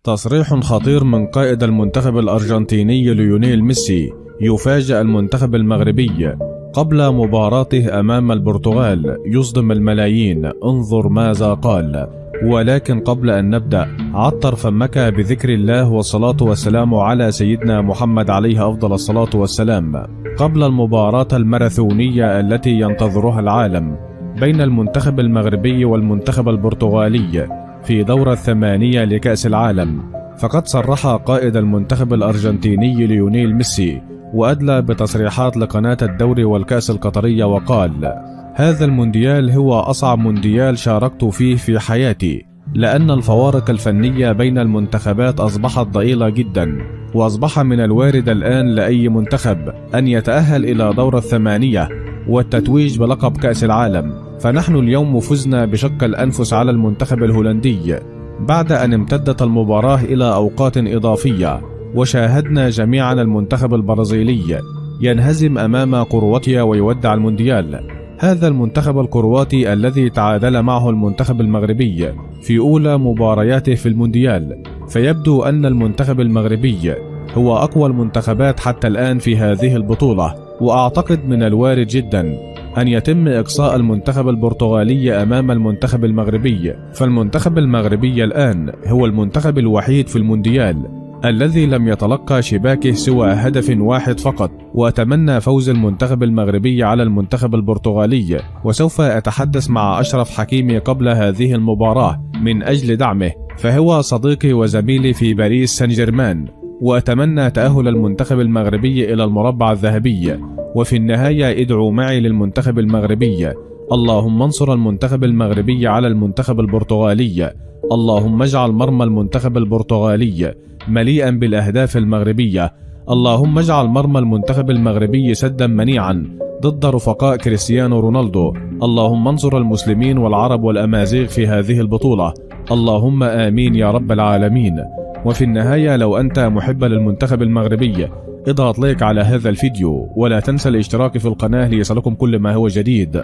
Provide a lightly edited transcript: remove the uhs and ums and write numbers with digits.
تصريح خطير من قائد المنتخب الأرجنتيني ليونيل ميسي يفاجأ المنتخب المغربي قبل مباراته أمام البرتغال، يصدم الملايين. انظر ماذا قال. ولكن قبل أن نبدأ، عطر فمك بذكر الله والصلاة والسلام على سيدنا محمد عليه أفضل الصلاة والسلام. قبل المباراة الماراثونية التي ينتظرها العالم بين المنتخب المغربي والمنتخب البرتغالي في دورة 8 لكأس العالم، فقد صرح قائد المنتخب الأرجنتيني ليونيل ميسي وأدلى بتصريحات لقناة الدوري والكأس القطرية وقال: هذا المونديال هو أصعب مونديال شاركت فيه في حياتي، لأن الفوارق الفنية بين المنتخبات أصبحت ضئيلة جدا، وأصبح من الوارد الآن لأي منتخب أن يتأهل إلى دور 8 والتتويج بلقب كأس العالم. فنحن اليوم فزنا بشق الأنفس على المنتخب الهولندي بعد أن امتدت المباراة إلى أوقات إضافية، وشاهدنا جميعا المنتخب البرازيلي ينهزم أمام كرواتيا ويودع المونديال. هذا المنتخب الكرواتي الذي تعادل معه المنتخب المغربي في أولى مبارياته في المونديال، فيبدو أن المنتخب المغربي هو أقوى المنتخبات حتى الآن في هذه البطولة. وأعتقد من الوارد جدا أن يتم إقصاء المنتخب البرتغالي أمام المنتخب المغربي، فالمنتخب المغربي الآن هو المنتخب الوحيد في المونديال الذي لم يتلقى شباكه سوى هدف واحد فقط. وأتمنى فوز المنتخب المغربي على المنتخب البرتغالي، وسوف أتحدث مع أشرف حكيمي قبل هذه المباراة من أجل دعمه، فهو صديقي وزميلي في باريس سان جيرمان، وأتمنى تأهل المنتخب المغربي إلى المربع الذهبي. وفي النهاية ادعوا معي للمنتخب المغربي. اللهم انصر المنتخب المغربي على المنتخب البرتغالي. اللهم اجعل مرمى المنتخب البرتغالي مليئا بالأهداف المغربية. اللهم اجعل مرمى المنتخب المغربي سدا منيعا ضد رفقاء كريستيانو رونالدو. اللهم انصر المسلمين والعرب والأمازيغ في هذه البطولة. اللهم آمين يا رب العالمين. وفي النهاية، لو أنت محب للمنتخب المغربي، اضغط لايك على هذا الفيديو، ولا تنسى الاشتراك في القناة ليصلكم كل ما هو جديد.